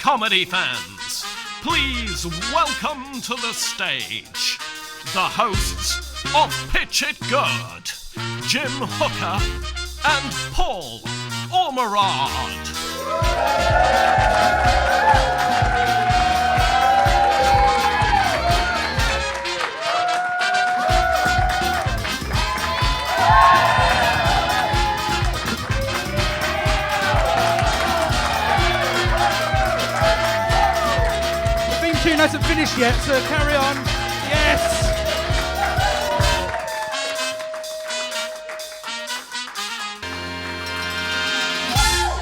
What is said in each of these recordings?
comedy fans, please welcome to the stage the hosts of Pitch It Good, Jim Hooker and Paul Ormerod. Tune hasn't finished yet, so carry on. Yes!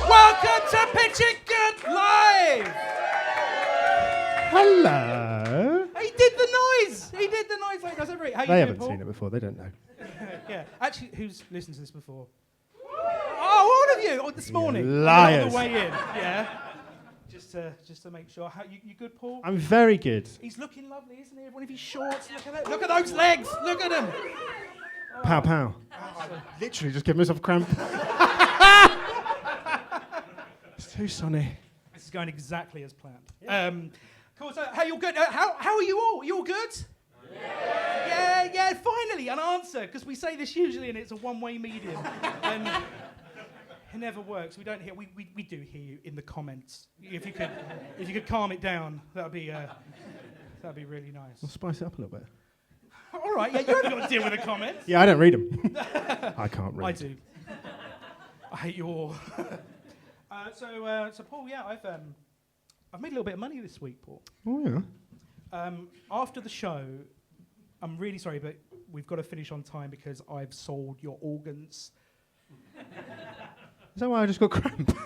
Welcome to Pitch It Good Live! Hello. He did the noise! He did the noise like he does every... How you They doing, haven't Paul? seen it before, they don't know. Yeah. Actually, who's listened to this before? Oh, all of you! Oh, this morning. Liars. On the way in, yeah. Just to make sure. You good, Paul? I'm very good. He's looking lovely, isn't he? One of his shorts. Look at that. Look at those legs. Look at them. Pow, pow. I literally just gave myself a cramp. It's too sunny. This is going exactly as planned. Cool. So, hey, you're good. How are you all? You all good? Yeah. Finally, an answer, because we say this usually, and it's a one-way medium. And it never works. We don't hear. We do hear you in the comments. If you could calm it down, that'd be really nice. We'll spice it up a little bit. All right. Yeah, you haven't got to deal with the comments. Yeah, I don't read them. I can't read. I do. I hate you all. So Paul, yeah, I've made a little bit of money this week, Paul. Oh yeah. After the show, I'm really sorry, but we've got to finish on time because I've sold your organs. Is that why I just got cramp?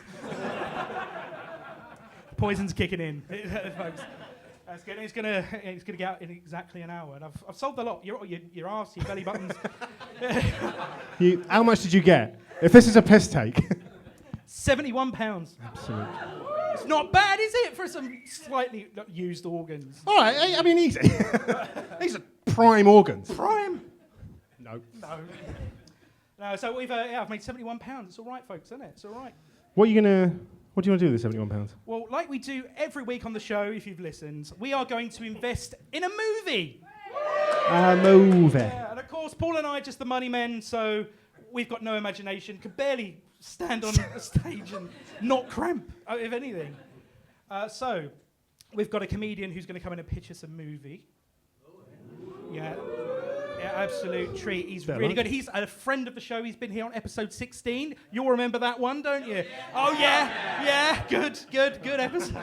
Poison's kicking in, folks. It's gonna get out in exactly an hour, and I've sold the lot. Your arse, your belly buttons. How much did you get? If this is a piss take. £71. Absolutely. It's not bad, is it, for some slightly used organs? All right, I mean easy. These are prime organs. Prime? No. No, so I've made £71. It's all right, folks, isn't it? It's all right. What do you want to do with the £71? Well, like we do every week on the show, if you've listened, we are going to invest in a movie. A movie. Yeah, and of course, Paul and I are just the money men, so we've got no imagination, can barely stand on a stage and not cramp, if anything. So we've got a comedian who's going to come in and pitch us a movie. Yeah, absolute treat. He's really good. He's a friend of the show. He's been here on episode 16. You'll remember that one, don't you? Oh, yeah. Good episode.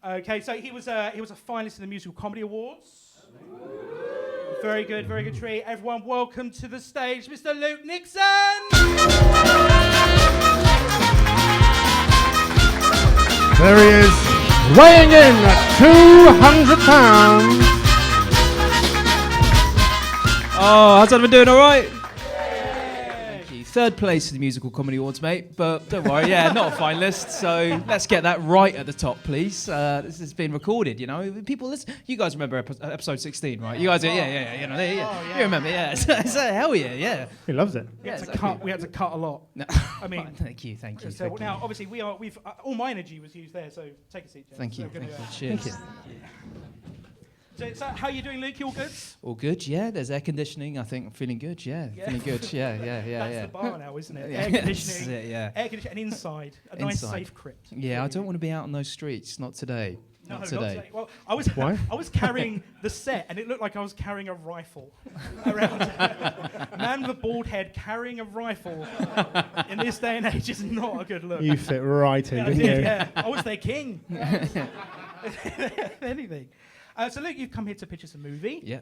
Okay, so he was a finalist in the Musical Comedy Awards. Very good treat. Everyone, welcome to the stage, Mr. Luke Nixon! There he is, weighing in at 200 pounds. Oh, how's everyone doing? All right? Thank you. Third place in the Musical Comedy Awards, mate. But don't worry, not a finalist. So let's get that right at the top, please. This has been recorded, you know. People, you guys remember episode 16, right? You guys, you remember, yeah. So, hell yeah. He loves it. We had to cut a lot. No. I mean, thank you. So now, obviously, we've all my energy was used there. So take a seat, James. Thank you. Cheers. So how are you doing, Luke? You all good? All good, yeah. There's air conditioning. I think I'm feeling good, yeah. Feeling good, yeah. That's the bar now, isn't it? Yeah. Air conditioning. That's it, yeah. Air conditioning and inside. A nice safe crypt. Yeah, I don't want to be out on those streets. Not today. No, not today. Well, Why? I was carrying the set, and it looked like I was carrying a rifle around. Man with a bald head carrying a rifle in this day and age is not a good look. You fit right in, I didn't did, you? yeah. I was their king. Anything. So Luke, you've come here to pitch us a movie. Yeah.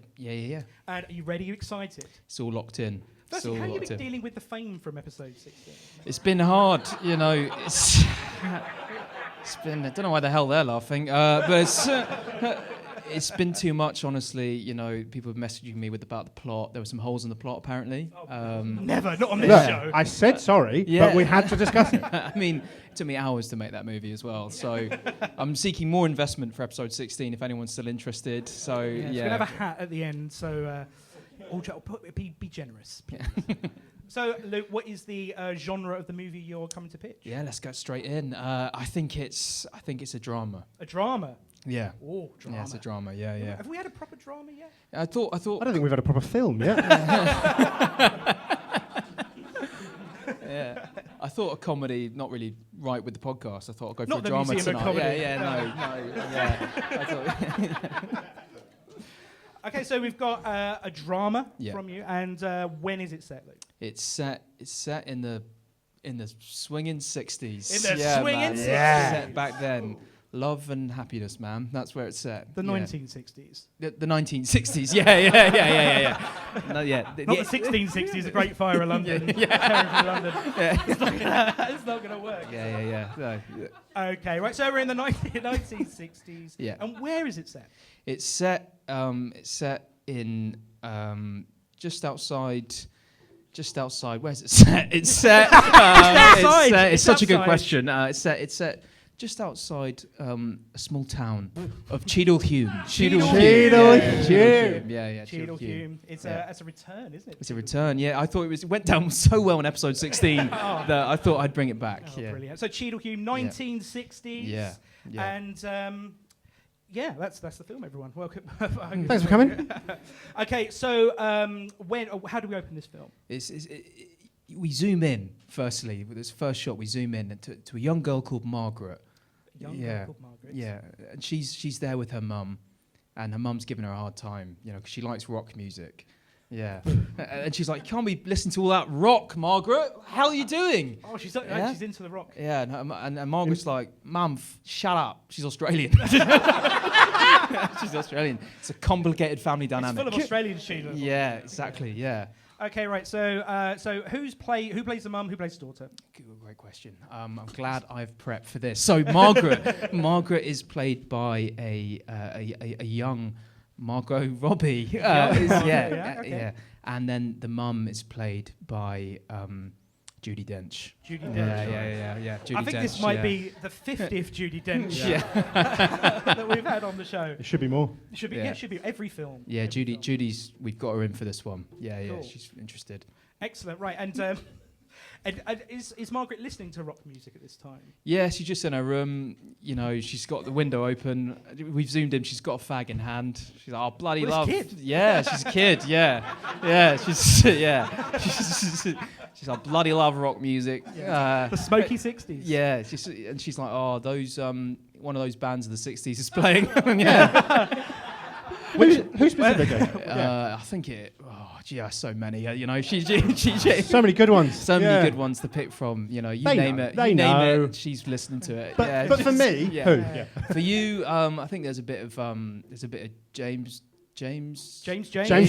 And are you ready? Are you excited? It's all locked in. Firstly, how have you been dealing with the fame from episode 16? It's been hard, you know. It's been. I don't know why the hell they're laughing, but it's been too much, honestly. You know, people have messaging me about the plot. There were some holes in the plot, apparently. Never, not on this Look, show. I said sorry, but we had to discuss it. I mean, it took me hours to make that movie as well. So I'm seeking more investment for episode 16 if anyone's still interested. So We're going to have a hat at the end, so be generous. So, Luke, what is the genre of the movie you're coming to pitch? Yeah, let's go straight in. I think it's a drama. A drama? Yeah. Oh, drama. Yeah, it's a drama. Yeah. Have we had a proper drama yet? I thought. I don't think we've had a proper film yet. Yeah. I thought a comedy not really right with the podcast. I thought I'd go Not for the a drama Museum of tonight. Comedy. No. Yeah. I thought, Okay, so we've got a drama Yeah. from you, and when is it set, Luke? It's set in the swinging 60s. In the swinging man. 60s. Set back then. Love and happiness, man. That's where it's set. The Yeah. 1960s. The 1960s. Yeah. No, yeah. Not the 1660s, the Great Fire of London. Yeah. London. Yeah. It's not going to work. Yeah. No, yeah. Okay, right. So we're in the 1960s. Yeah. And where is it set? It's set in just outside. Where's it set? It's set. It's such a good question. It's set just outside a small town of Cheadle-Hulme. Cheadle-Hulme. Yeah. Cheadle-Hulme. It's a return, isn't it? It's a return. Yeah, I thought it went down so well in episode 16 that I thought I'd bring it back. Oh, brilliant. So Cheadle-Hulme, 1960s. Yeah. And that's the film, everyone. Welcome. Thanks for coming. Okay, so how do we open this film? We zoom in, firstly, with this first shot, we zoom in to a young girl called Margaret. Girl called Margaret. Yeah, and she's there with her mum, and her mum's giving her a hard time, because she likes rock music. Yeah. And she's like, can't we listen to all that rock, Margaret? How are you doing? Oh, she's into the rock. Yeah, and Margaret's like, Mum, shut up. She's Australian. She's Australian. It's a complicated family dynamic. It's full of Australian Sheila. Yeah, exactly, yeah. Okay, right. So who plays the mum? Who plays the daughter? Great question. I'm glad I've prepped for this. So Margaret is played by a young Margot Robbie. Yeah. And then the mum is played by Judi Dench. Judi Dench. Yeah. Judi I think Dench, this might be the 50th Judi Dench that we've had on the show. It should be more. It should be. Yeah, it should be every film. Yeah, every Judy's. We've got her in for this one. Yeah. Cool. She's interested. Excellent. Right, and is Margaret listening to rock music at this time? Yeah, she's just in her room. She's got the window open. We've zoomed in. She's got a fag in hand. She's like, "Oh, bloody love!" Kid. Yeah, she's a kid. Yeah. She's like, "Bloody love rock music." The smoky 60s. Yeah, she's like, "Oh, those one of those bands of the '60s is playing." Yeah. Who specifically? I think it. Oh, gee, so many. She So many good ones. So many good ones to pick from. You name it. They you name know. it. She's listening to it. But for me, who? Yeah. For you, I think there's a bit of James. James. Yeah.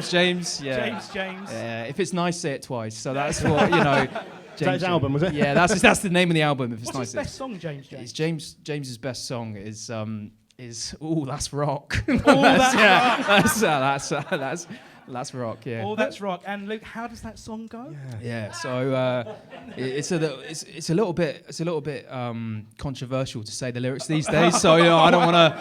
James. If it's nice, say it twice. So that's what James. Is that his album, was it? Yeah, that's the name of the album. If it's What's nice. his best song, James? It's James's best song is That's Rock. That's rock. Yeah. Oh, that's rock. And Luke, how does that song go? Yeah. So it's a little bit controversial to say the lyrics these days. So I don't want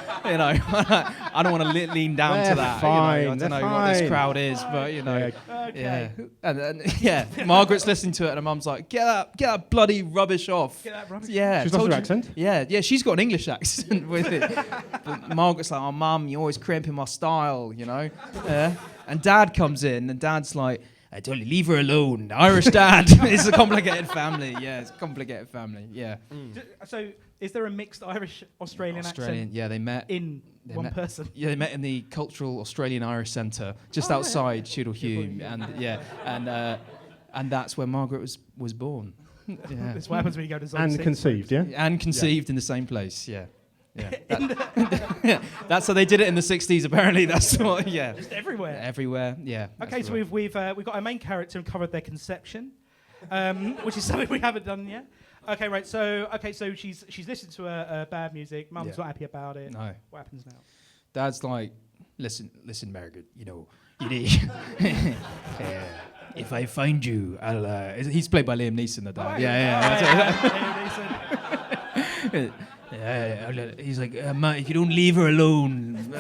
to lean down to that. Fine, I don't know what this crowd is, but Okay. Yeah. Margaret's listening to it, and her mum's like, "Get that bloody rubbish off." Get that rubbish. Yeah. She's lost her accent? Yeah. She's got an English accent with it. But Margaret's like, "Oh, Mum, you're always crimping my style," Yeah. And Dad comes in, and Dad's like, "I told you, leave her alone." Irish Dad. It's a complicated family. Yeah, it's a complicated family. Yeah. So, is there a mixed Irish-Australian accent? Yeah, they met in one person. Yeah, they met in the Cultural Australian Irish Centre just outside Cheadle-Hulme, and that's where Margaret was born. Yeah. That's what happens when you go to Zone 6. And conceived, yeah? And conceived in the same place. Yeah. That's how they did it in the 60s. Apparently, that's what. Yeah. Just everywhere. Everywhere. Yeah. Okay, so we've got our main character and covered their conception, which is something we haven't done yet. Okay, right. So she's listened to bad music. Mum's not happy about it. No. What happens now? Dad's like, listen, Margaret. You need. If I find you, I'll. He's played by Liam Neeson, the dad. Yeah. Yeah, he's like, if you don't leave her alone,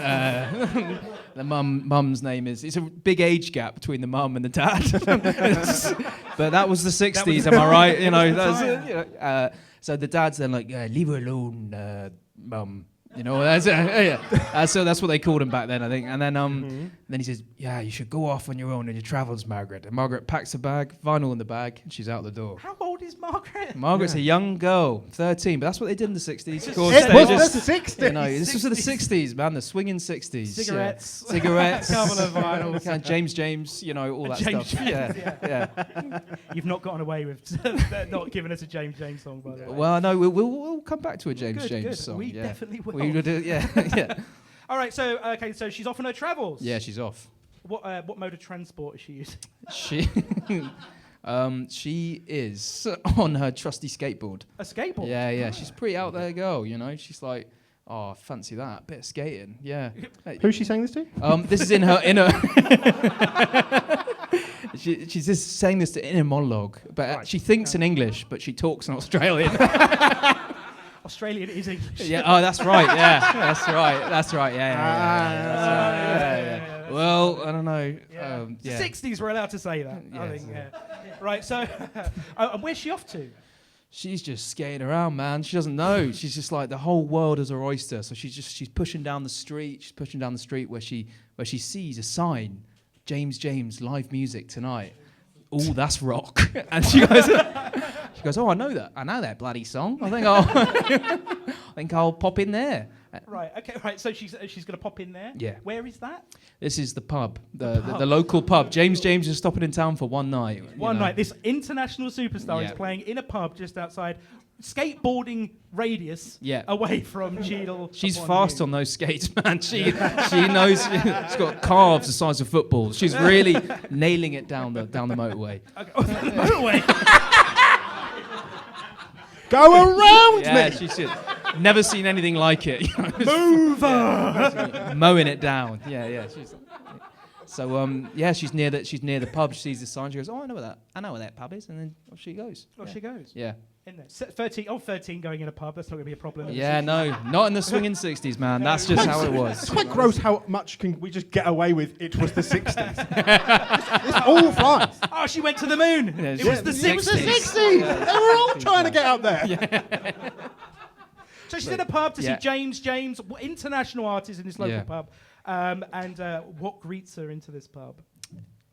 The mum's name is. It's a big age gap between the mum and the dad. But that was the 60s, am I right? You know, so the dad's then like, leave her alone, mum. You know, so that's what they called him back then, I think. And then then he says, yeah, you should go off on your own in your travels, Margaret. And Margaret packs a bag, vinyl in the bag, and she's out the door. How old is Margaret? Margaret's a young girl, 13, but that's what they did in the 60s. Of course, It was the 60s. You know, this was the 60s, man, the swinging 60s. Cigarettes. Yeah. Cigarettes. Couple of vinyls. James, you know, all that James stuff. James, Yeah. You've not gotten away with not giving us a James song, by the way. Well, no, we'll come back to a James Good. song. We definitely will. We would, yeah. All right, so she's off on her travels. Yeah, she's off. What mode of transport is she using? She is on her trusty skateboard. A skateboard? Yeah. She's a pretty out there girl, you know. She's like, oh, fancy that. Bit of skating, yeah. Who's she saying this to? This is in her inner... She's just saying this in a monologue, but she thinks in English, but she talks in Australian. Australian is English. Yeah. Oh, that's right. Yeah. That's right. Yeah. Well, I don't know. The 60s were allowed to say that. I think. Yeah. Right. So, and where's she off to? She's just skating around, man. She doesn't know. She's just like the whole world is her oyster. So she's pushing down the street. She's pushing down the street where she sees a sign, James live music tonight. Oh, that's rock. And she goes, oh, I know that bloody song. I think I'll pop in there. Right. Okay. Right. So she's going to pop in there. Yeah. Where is that? This is the pub, the local pub. James is stopping in town for one night. One night. This international superstar is playing in a pub just outside, skateboarding radius away from Cheadle. She's fast on those skates, man. She knows. She's got calves the size of footballs. She's really nailing it down the motorway. Okay. Oh, the motorway. Go around me! Yeah, she's never seen anything like it. Move her. Mowing it down. Yeah. She's near the pub. She sees the sign. She goes, oh, I know where that pub is. And then off she goes. She goes. Yeah. In there. 13 going in a pub. That's not going to be a problem. Yeah, no, not in the swinging 60s, man. That's just how it was. It's quite gross how much can we just get away with it was the 60s. It's all fine. Oh, she went to the moon. Yeah, it was the 60s. It was the 60s. They were all trying to get out there. Yeah. So she's in a pub to see James, international artist in this local pub. And what greets her into this pub?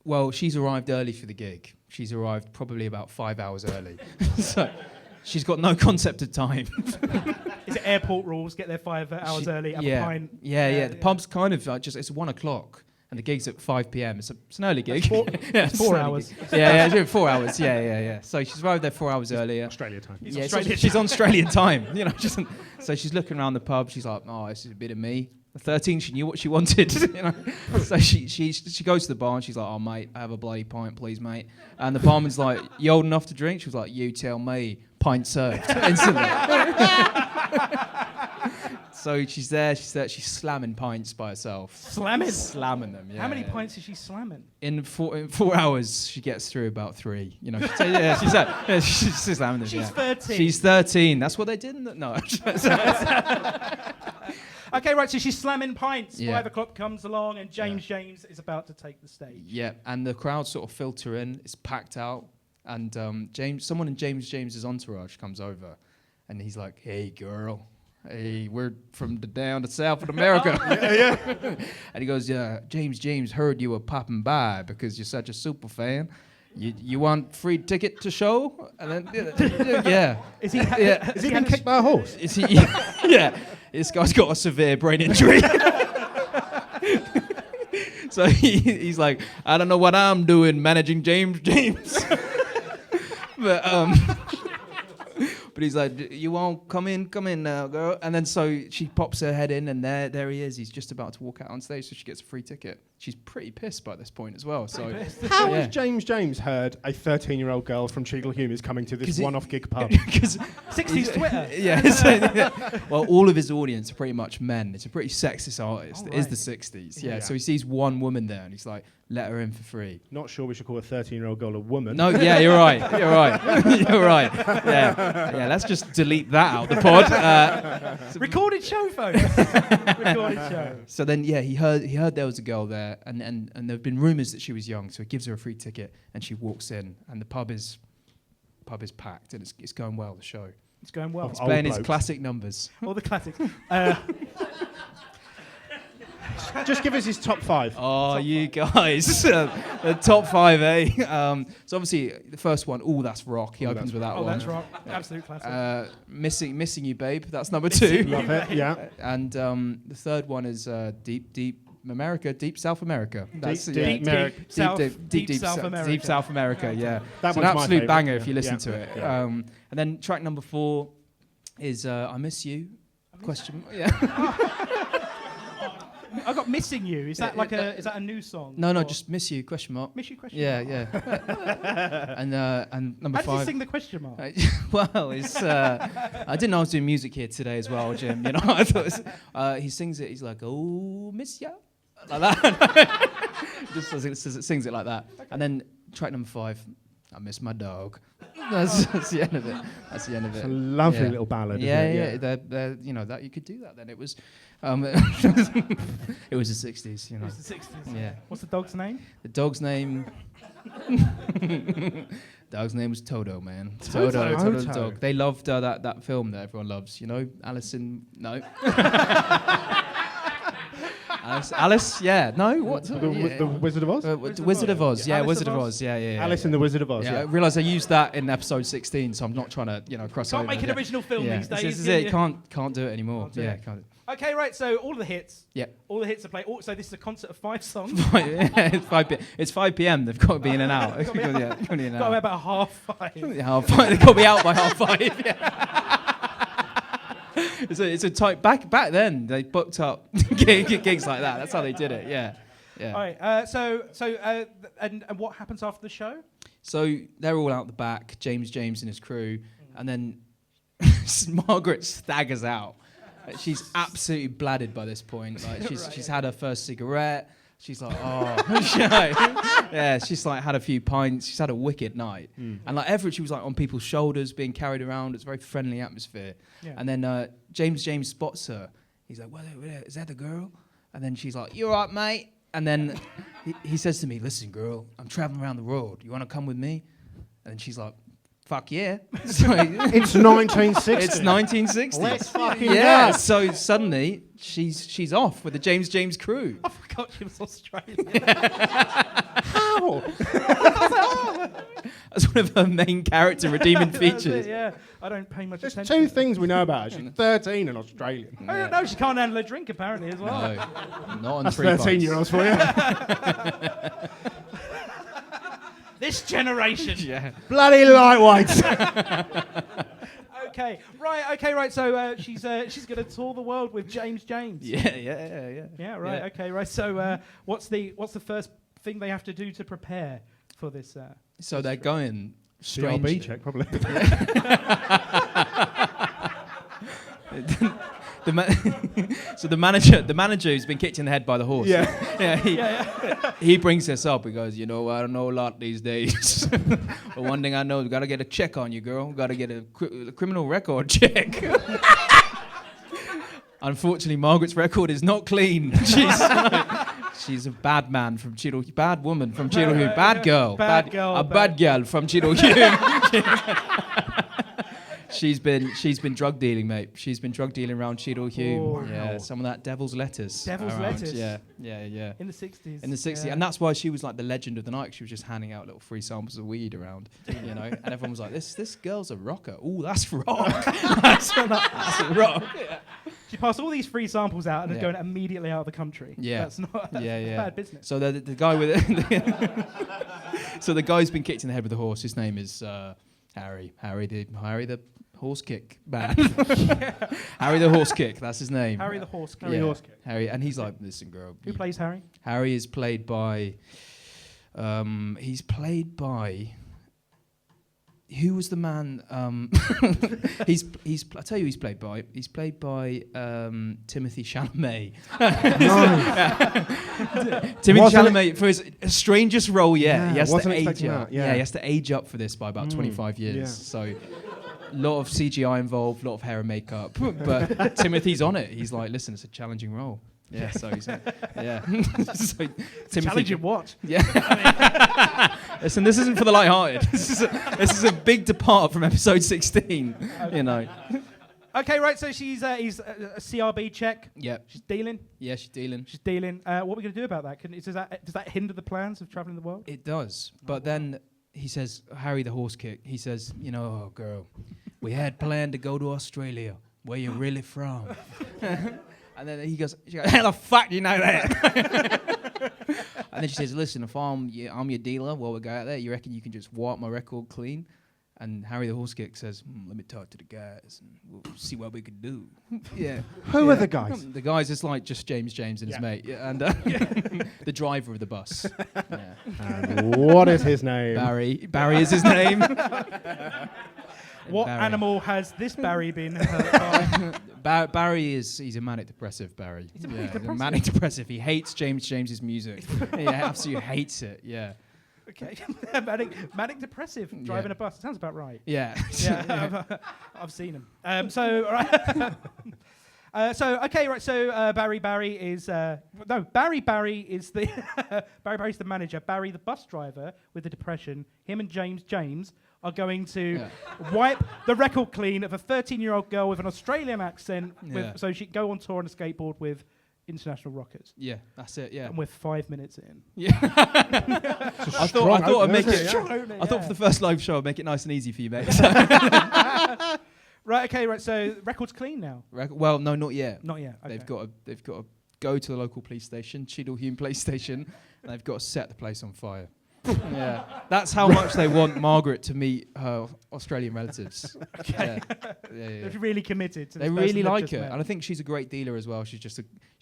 Well, she's arrived early for the gig. She's arrived probably about 5 hours early. So she's got no concept of time. Is it airport rules? Get there 5 hours early, have a pint? Yeah. The pub's kind of it's 1 o'clock. And the gig's at 5 p.m. It's an early gig. It's 4 hours. Yeah, 4 hours. Yeah. So she's arrived there 4 hours earlier. Australia time. She's on Australian time. You know, so she's looking around the pub. She's like, oh, this is a bit of me. At 13, she knew what she wanted. You know? So she goes to the bar and she's like, oh, mate, I have a bloody pint, please, mate. And the barman's like, you old enough to drink? She was like, you tell me. Pint served. Instantly. So she's there, she's slamming pints by herself. Slamming them, yeah. How many pints is she slamming? In 4 hours, she gets through about 3. You know, she's slamming them. She's 13. She's 13. That's what they did. No. Okay, right, so she's slamming pints. 5 o'clock comes along and James is about to take the stage. Yeah, and the crowd sort of filter in. It's packed out. And someone in James's entourage comes over and he's like, hey, girl. Hey, we're from down to South of America. And he goes, James heard you were popping by because you're such a super fan. You want free ticket to show? And then, yeah. Is he been kicked by a horse? Is he? Yeah. This guy's got a severe brain injury. So he's like, I don't know what I'm doing managing James. But he's like, you won't come in now, girl. And then so she pops her head in, and there he is. He's just about to walk out on stage, so she gets a free ticket. She's pretty pissed by this point as well. So how has James heard a 13-year-old girl from Cheadle Hulme is coming to this one-off gig pub? Because 60s Twitter. Yeah. Well, all of his audience are pretty much men. It's a pretty sexist artist. It is the 60s. Yeah. So he sees one woman there, and he's like, let her in for free. Not sure we should call a 13-year-old girl a woman. No, yeah, you're right. You're right. You're right. Yeah. Let's just delete that out the pod. Recorded show, folks. Recorded show. So then, he heard there was a girl there, and there have been rumours that she was young. So he gives her a free ticket, and she walks in, and the pub is packed, and it's going well. The show. It's going well. He's playing his classic numbers. All the classics. Just give us his top 5. Oh, you guys. The top 5, eh? So obviously, the first one, that's rock. He opens with that one. Oh, that's rock. Absolute classic. Missing You, Babe. That's number 2. Love it, yeah. And the third one is Deep America, Deep South America. That's Deep South America. Deep South America, yeah. That It's an one's my absolute favourite, banger yeah. if you listen Yeah. to it. Yeah. And then track number 4 is I Miss You. Question. Yeah. I got Missing You. Is that is that a new song? No, or just Miss You, question mark. Miss You question Yeah, mark? yeah. and number How did 5. you sing the question mark? Well, it's I didn't know I was doing music here today as well, Jim. You know, I thought it was, he sings it. He's like, "Oh, miss ya," like that. Just sings it like that. Okay. And then track number 5, I Miss My Dog. That's the end of it. That's the end of it. It's a lovely little ballad, isn't it? Yeah. They're, you know, that you could do that then. It was, it was the 60s. You know. It was the 60s. Yeah. What's the dog's name? The dog's name. Dog's name was Toto, man. Toto the dog. They loved that film that everyone loves. You know, No. Alice, yeah. No, what? The Wizard of Oz? Wizard of Oz, yeah. Alice Wizard of of Oz. Oz, yeah. Alice and the Wizard of Oz, I realised I used that in episode 16, so I'm not trying to, cross over. Can't make an original film these days. This is it. Can't do it anymore. Can't. Okay, right. So all of the hits. Yeah. All the hits are played. So this is a concert of 5 songs. It's 5 p.m. They've got to be in and out. Got to be about 5:30. Half 5. They've got to be out by 5:30. Yeah. It's a tight back then. They booked up gigs like that. That's how they did it. Yeah. All right. And what happens after the show? So they're all out the back. James and his crew, and then Margaret staggers out. She's absolutely bladdered by this point. Like she's had her first cigarette. She's like, she's like had a few pints. She's had a wicked night. And like Everett, she was like on people's shoulders being carried around. It's a very friendly atmosphere. Yeah. And then James spots her. He's like, what, is that the girl? And then she's like, you all right, mate? And then he says to me, listen, girl, I'm traveling around the world. You want to come with me? And then she's like, fuck yeah. So it's 1960. It's 1960. Let's fucking yeah. go. So suddenly she's off with the James crew. I forgot she was Australian. How? That's one of her main character redeeming features. Yeah, I don't pay much There's attention. 2 things we know about her. She's 13 and Australian. I don't know. She can't handle a drink apparently as well. No, not on That's 3 pints. 13-year-olds for you. This generation. Yeah. Bloody lightweights. Okay, right. So she's going to tour the world with James. Yeah. Yeah, right. Yeah. Okay, right. So what's the first thing they have to do to prepare for this? So they're going strange. CRB check, probably. So the manager who's been kicked in the head by the horse. Yeah. He brings this up. He goes, I don't know a lot these days. But one thing I know, we got to get a check on you, girl. Got to get a criminal record check. Unfortunately, Margaret's record is not clean. She's a bad man from Cheadle, bad woman from Cheadle Hulme, bad girl from Cheadle Hulme. She's been drug dealing, mate. She's been drug dealing around Cheadle Hulme. Yeah, some of that devil's lettuce. Devil's lettuce. Yeah. In the 60s. In the 60s, and that's why she was like the legend of the night. She was just handing out little free samples of weed around, and everyone was like, "This girl's a rocker. Ooh, that's rock. that's rock." Yeah. She passed all these free samples out and is going immediately out of the country. Yeah, that's bad business. So the guy with it, so the guy's been kicked in the head with a horse. His name is Harry the horse kick man. Harry the horse kick. That's his name. Harry the horse kick. Harry, and he's like, listen, girl. Who plays Harry? Harry is played by. He who was the man? He's. I tell you, he's played by. He's played by Timothy Chalamet. Timothy Chalamet for his strangest role yet. He has to age up. Yeah, he has to age up for this by about 25 years. Yeah. So, a lot of CGI involved, a lot of hair and makeup. But Timothy's on it. He's like, listen, it's a challenging role. Yeah, so he's so challenging what? Yeah. Listen, this isn't for the light-hearted. This is a big depart from episode 16. You know. Okay, right. So he's a CRB check. Yeah. She's dealing. Yeah, she's dealing. She's dealing. What are we going to do about that? Does that hinder the plans of traveling the world? It does. But then he says, Harry the horse kick. He says, oh girl, we had planned to go to Australia. Where you really from? And then she goes, how the fuck do you know that? And then she says, listen, if I'm your dealer while we go out there, you reckon you can just wipe my record clean? And Harry the horse kick says, let me talk to the guys and we'll see what we can do. Yeah. Who are the guys? The guys is like just James and his mate. Yeah, and the driver of the bus. Yeah. And what is his name? Barry. Barry is his name. What Barry. Animal has this Barry been hurt by? Barry he's a manic depressive Barry. He's a manic depressive. He hates James's music. He absolutely hates it. Yeah. Okay. manic depressive driving a bus. Sounds about right. Yeah. I've seen him. Right. Okay, right. So Barry is Barry is the Barry's the manager. Barry, the bus driver with the depression. Him and James are going to wipe the record clean of a 13-year-old girl with an Australian accent, so she can go on tour on a skateboard with international rockers. Yeah, that's it. Yeah, and we're 5 minutes in. Yeah, I thought I'd make it. I thought for the first live show I'd make it nice and easy for you, mate. Right. Okay. Right. So record's clean now. Well, no, not yet. Not yet. Okay. They've got to go to the local police station, Cheadle Hulme police station, and they've got to set the place on fire. Yeah, that's how much they want Margaret to meet her Australian relatives. Okay. Yeah. They're really committed to this. They really like her, and I think she's a great dealer as well. She's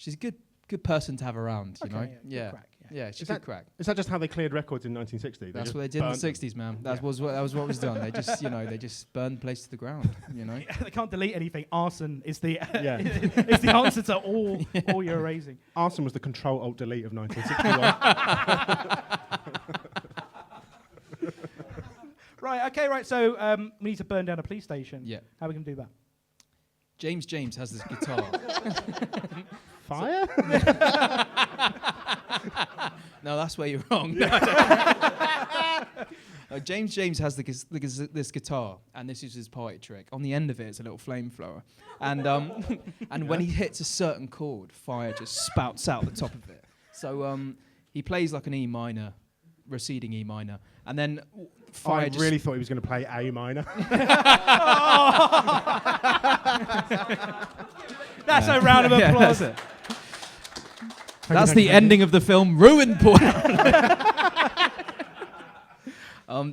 a good person to have around. You know. Yeah. Crack, yeah, she's a good crack. Is that just how they cleared records in 1960? That's what they did in the 60s, man. That was what was done. They just burned the place to the ground. You know. They can't delete anything. Arson is the is the answer to all you're erasing. Arson was the Control-Alt-Delete of 1961. Right. Okay. Right. So we need to burn down a police station. Yeah. How are we going to do that? James has this guitar. Fire? No, that's where you're wrong. James has this guitar, and this is his party trick. On the end of it is a little flamethrower, and when he hits a certain chord, fire just spouts out the top of it. So he plays like an E minor, receding E minor, and then fire. I really thought he was going to play A minor. That's a round of applause. That's the ending of the film, ruined, Paul.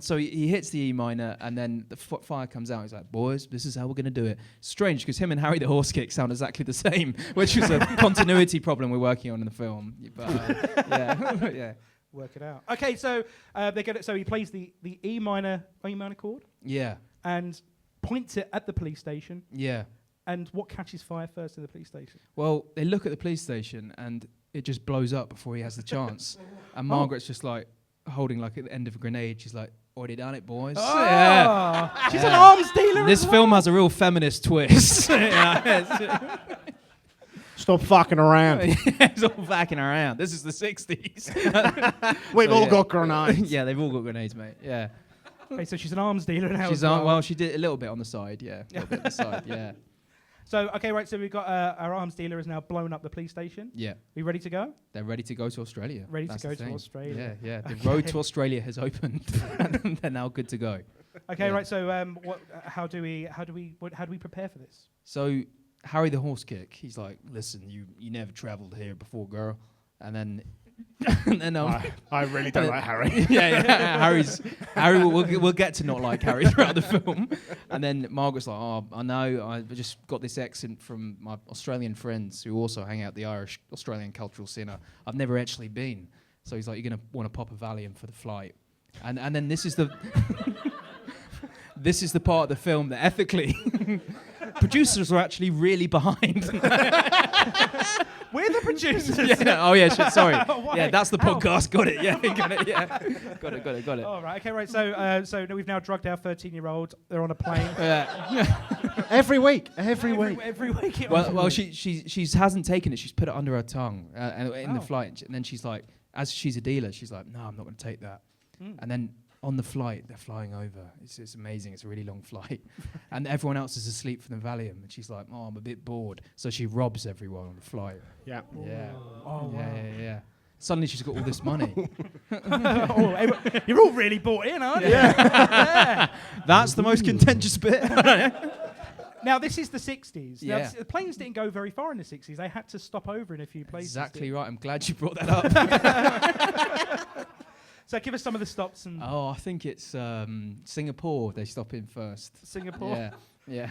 So he hits the E minor, and then the fire comes out. He's like, boys, this is how we're going to do it. Strange, because him and Harry the Horse Kick sound exactly the same, which was a continuity problem we're working on in the film. But, yeah. Work it out. Okay, so they get it. So he plays the E minor chord. Yeah. And points it at the police station. Yeah. And what catches fire first in the police station? Well, they look at the police station, and it just blows up before he has the chance. And Margaret's just like holding like at the end of a grenade. She's like, already done it, boys. Oh, yeah. She's an arms dealer. This film has a real feminist twist. Stop fucking around. It's all fucking around. This is the 60s. We've all got grenades. Yeah, they've all got grenades, mate. Yeah. Okay, so she's an arms dealer now. Well, she did a little bit on the side, yeah. A little bit on the side, yeah. So, okay, right, so we've got our arms dealer has now blown up the police station. Yeah. We ready to go? They're ready to go to Australia. Ready to go to Australia. Yeah. The road to Australia has opened, and they're now good to go. Okay, right. So, how do we prepare for this? So, Harry the Horse Kick, he's like, listen, you never travelled here before, girl, and then. I really don't like Harry. Harry. We'll get to not like Harry throughout the film, and then Margaret's like, oh, I know, I just got this accent from my Australian friends who also hang out the Irish Australian cultural scene. I've never actually been, so he's like, you're gonna want to pop a Valium for the flight, and then this is the this is the part of the film that ethically producers are actually really behind. We're the producers. Yeah. Oh yeah, shit, sorry. Why? Yeah, that's the How? podcast. Got it. Yeah, got it. Yeah, got it. All right. Okay. Right. So we've now drugged our 13-year-old. They're on a plane. Every week. Every week. Well, she hasn't taken it. She's put it under her tongue in the flight, and then she's like, as she's a dealer, she's like, no, I'm not going to take that. And then on the flight, they're flying over. It's amazing. It's a really long flight. And everyone else is asleep from the Valium. And she's like, oh, I'm a bit bored. So she robs everyone on the flight. Yeah. Yeah. Oh, wow. Yeah. Suddenly she's got all this money. You're all really bought in, aren't you? Yeah. That's the most contentious bit. Now, this is the 60s. Now, Yeah. the planes didn't go very far in the 60s. They had to stop over in a few places. Exactly right. I'm glad you brought that up. So give us some of the stops. And I think it's Singapore they stop in first. Singapore? Yeah.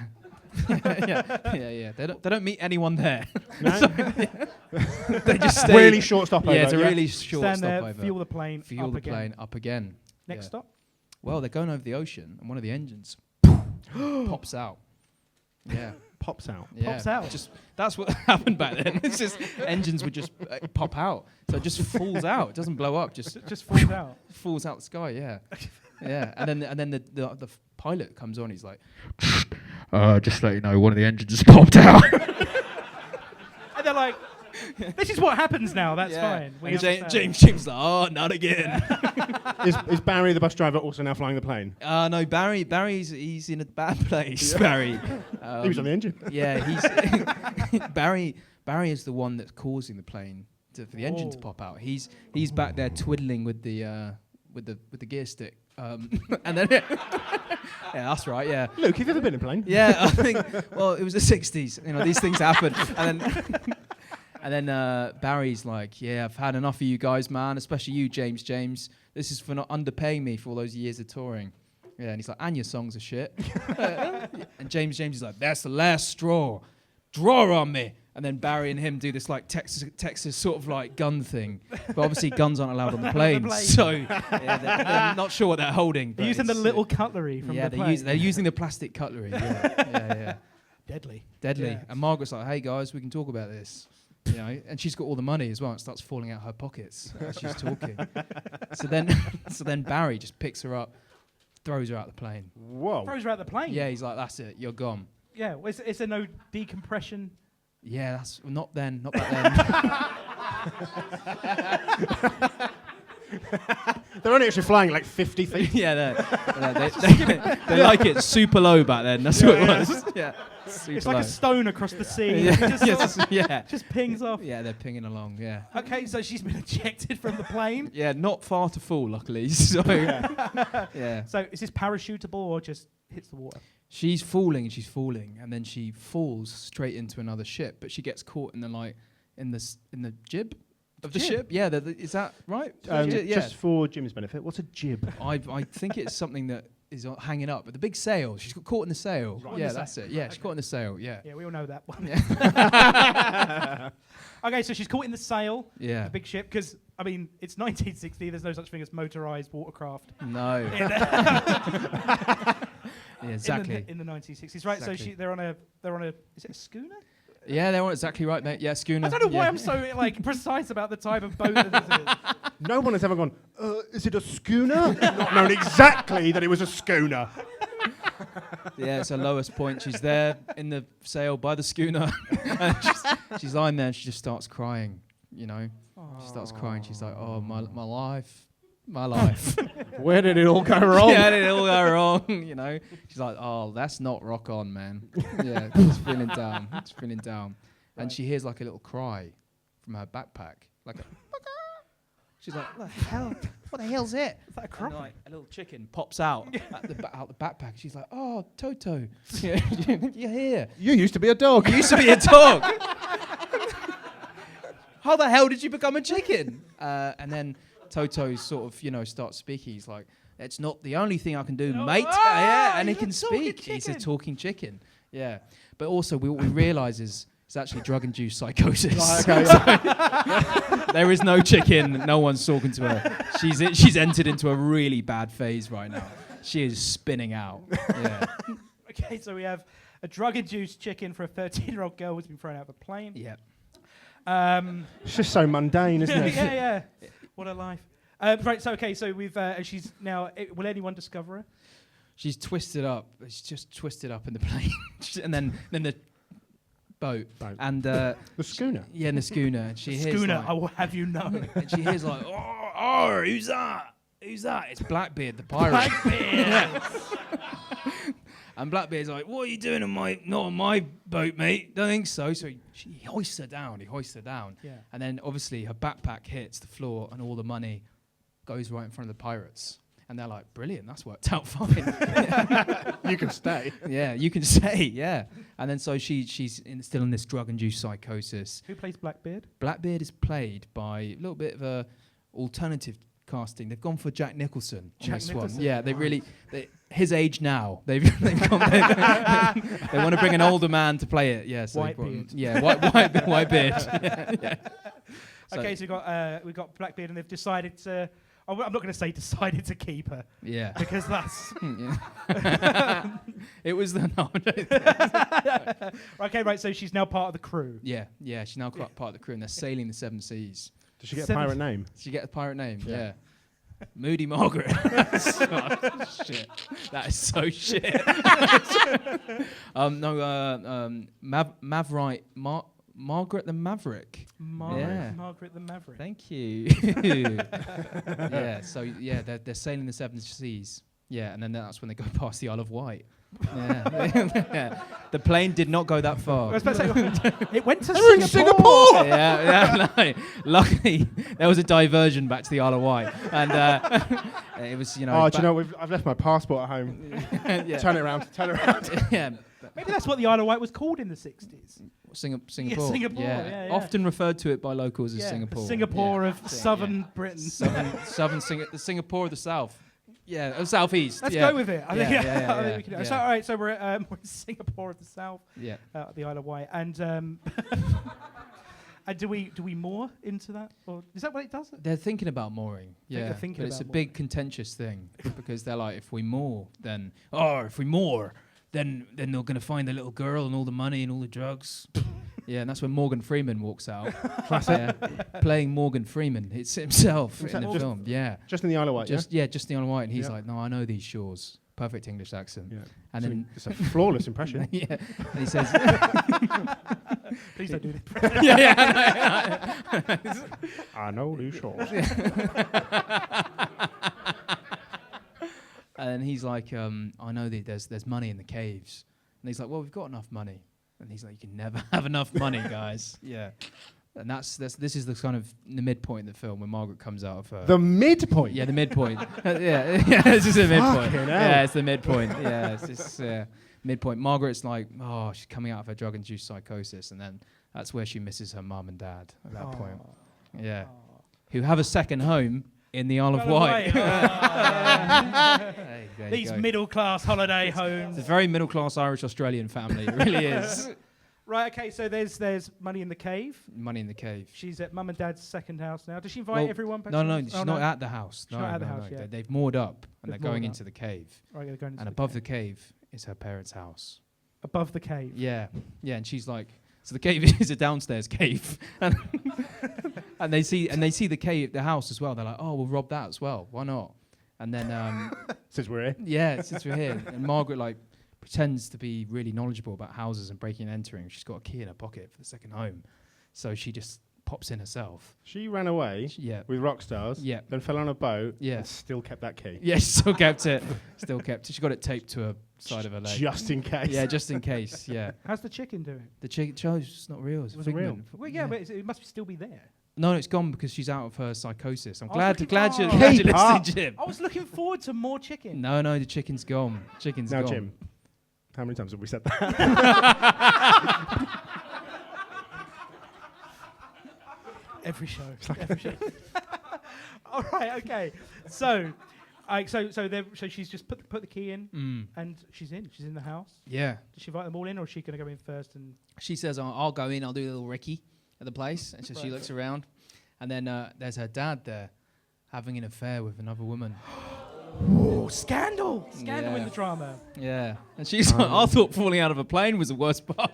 Yeah. They don't meet anyone there. No? They just stay. Really short stopover. Yeah, it's a really short Stand there, stopover. fuel the plane, Fuel up the again. plane up again. Next Yeah. stop? Well, they're going over the ocean, and one of the engines pops out. Yeah. Pops out. Yeah. Pops out. Just that's what happened back then. It's just engines would just pop out, so it just falls out. It doesn't blow up. Just falls out. falls out the sky. Yeah. Yeah. And then the pilot comes on. He's like, just to let you know, one of the engines just popped out. And they're like, this is what happens now. That's fine. We And understand. James like, oh, not again. Is Barry, the bus driver, also now flying the plane? No, Barry's he's in a bad place. Barry. He was on the engine. Yeah, he's Barry is the one that's causing the plane for the engine to pop out. He's back there twiddling with the gear stick. And then yeah, that's right. Yeah. Luke, have you ever been in a plane? Yeah, I think. Well, it was the '60s. You know, these things happen. And then Barry's like, yeah, I've had enough of you guys, man. Especially you, James. This is for not underpaying me for all those years of touring. Yeah, and he's like, and your songs are shit. And James is like, that's the last straw. Draw on me. And then Barry and him do this like Texas sort of like gun thing. But obviously guns aren't allowed on the planes. So yeah, they're not sure what they're holding. They're using the little cutlery from the plane. They're using the plastic cutlery. Yeah. Deadly. Yeah. And Margaret's like, hey guys, we can talk about this. You know, and she's got all the money as well. It starts falling out her pockets as she's talking. So then Barry just picks her up, throws her out the plane. Whoa. Throws her out the plane. Yeah, he's like, that's it, you're gone. Yeah. Well, is there no decompression? Yeah, that's not back then. They're only actually flying like 50 feet. Yeah, they like it super low back then. That's what it was. Yeah, super It's like low. a stone across the sea. Yeah. It just pings off. Yeah, they're pinging along. Yeah. Okay, so she's been ejected from the plane. Yeah, not far to fall, luckily. So yeah. So is this parachutable or just hits the water? She's falling, and then she falls straight into another ship, but she gets caught in the jib of the ship. Yeah, is that right? Just for Jim's benefit, what's a jib? I think it's something that is hanging up, but the big sail. She's got caught in the sail. Right. Yeah, that's it. Yeah, she's caught in the sail. Yeah. Yeah, we all know that one. Yeah. Okay, so she's caught in the sail. Yeah. The big ship, because I mean it's 1960. There's no such thing as motorized watercraft. No. Yeah, exactly. In the 1960s, right? Exactly. So they're on a. Is it a schooner? Yeah, they're exactly right, mate. Yeah, schooner. I don't know why yeah. I'm so like precise about the type of boat that this is. No one has ever gone, is it a schooner? Not known exactly that it was a schooner. Yeah, it's her lowest point. She's there in the sail by the schooner. And she's lying there and she just starts crying, you know. She starts crying. She's like, oh, my life. My life. Where did it all go wrong? Yeah, did it all go wrong? You know, she's like, "Oh, that's not rock on, man." Yeah, just feeling down. And she hears like a little cry from her backpack, like a. She's like, "What the hell? What the hell's it?" Is that a cry? And like a little chicken pops out out the backpack. She's like, "Oh, Toto, you're here. You used to be a dog. You used to be a dog. How the hell did you become a chicken?" And then Toto sort of, starts speaking. He's like, "It's not the only thing I can do, mate." Yeah, and he can speak. He's a talking chicken. Yeah, but also what we realise is it's actually drug-induced psychosis. Okay, There is no chicken. No one's talking to her. She's entered into a really bad phase right now. She is spinning out. Yeah. Okay, so we have a drug-induced chicken for a 13-year-old girl who's been thrown out of a plane. Yeah. It's just so mundane, isn't it? Yeah. What a life. Right, so we've she's now. Will anyone discover her? She's twisted up. She's just twisted up in the plane, and then the boat. And The schooner. Yeah, in the schooner. And she hears Schooner, like, I will have you know. and she hears like, oh, who's that? Who's that? It's Blackbeard, the pirate. Blackbeard. And Blackbeard's like, what are you doing not on my boat, mate? Don't think so. So he hoists her down. Yeah. And then obviously her backpack hits the floor and all the money goes right in front of the pirates. And they're like, brilliant, that's worked out fine. You can stay. Yeah, you can say, yeah. And then so she's still in this drug-induced psychosis. Who plays Blackbeard? Blackbeard is played by a little bit of a alternative casting. They've gone for Jack Nicholson on this one. Yeah, his age now. They've gone. They want to bring an older man to play it. Yeah, so Whitebeard. Yeah, white beard. Yeah. Okay, so we've got Blackbeard, and they've decided to. I'm not going to say decided to keep her. Yeah. Because that's. It was the no. Okay, right. So she's now part of the crew. Yeah. She's now part of the crew, and they're sailing the seven seas. Does she get a pirate name? Did she get a pirate name? Yeah. Moody Margaret. Shit. That is so shit. Mavrite. Margaret the Maverick. Margaret the Maverick. Thank you. Yeah. So they're sailing the seven seas. Yeah, and then that's when they go past the Isle of Wight. Yeah. The plane did not go that far. I was about to say, it went to They're in Singapore. No. Luckily, there was a diversion back to the Isle of Wight, and it was, do you know? I've left my passport at home. Yeah. Turn it around. Yeah. Maybe that's what the Isle of Wight was called in the 60s. Singapore. Yeah, Singapore. Yeah. Often referred to it by locals as Singapore. The Singapore of southern Britain. The Singapore of the South. Yeah, Southeast. Let's go with it. I think we can do it. Yeah. So, all right, so we're in Singapore of the South. Yeah. The Isle of Wight, and do we moor into that, or is that what it does? They're thinking about mooring. Yeah, they're thinking but it's a about big contentious thing because they're like, if we moor, then then they're going to find the little girl and all the money and all the drugs. Yeah, and that's when Morgan Freeman walks out. Playing Morgan Freeman. It's himself in the film. Yeah. Just in the Isle of Wight, just in the Isle of Wight. And he's like, no, I know these shores. Perfect English accent. Yeah. And then it's a flawless impression. Yeah. And he says... Please don't do this. I know these shores. And he's like, I know that there's money in the caves. And he's like, well, we've got enough money. And he's like, you can never have enough money, guys. Yeah. And this is the kind of the midpoint in the film when Margaret comes out of her... The midpoint? Yeah, the midpoint. Yeah, this is the midpoint. Yeah, it's the midpoint. Yeah, it's this midpoint. Margaret's like, she's coming out of her drug-induced psychosis. And then that's where she misses her mum and dad at that point. Yeah. Who have a second home in the Isle of Wight. These middle-class holiday homes. It's a very middle-class Irish-Australian family. It really is. Right, okay, so there's Money in the Cave. Money in the Cave. She's at Mum and Dad's second house now. Does she invite everyone back? No, she's not at the house. She's not at the house yet. They've moored up and they're going into the cave. Right, they're going into and above the cave is her parents' house. Above the cave? Yeah, and she's like... So the cave is a downstairs cave, and they see the cave, the house as well. They're like, oh, we'll rob that as well. Why not? And then since we're here, since we're here, and Margaret like pretends to be really knowledgeable about houses and breaking and entering. She's got a key in her pocket for the second home, so she just pops in herself. She ran away with rock stars, then fell on a boat, and still kept that key. Yeah, she still kept it. She got it taped to her side of her leg. Just in case. Yeah, just in case, yeah. How's the chicken doing? The chicken's not real. It's real. Well, but it must still be there. No, it's gone because she's out of her psychosis. I'm glad you're listening, Jim. I was looking forward to more chicken. No, the chicken's gone. Chicken's gone. Now, Jim, how many times have we said that? Every show. All right, okay. So she's just put the key in, and she's in. She's in the house. Yeah. Does she invite them all in, or is she going to go in first? And she says, "I'll go in. I'll do a little recce at the place." And so she looks around, and then there's her dad there, having an affair with another woman. Ooh, scandal in Yeah. the drama. Yeah. And she's like, I thought falling out of a plane was the worst part.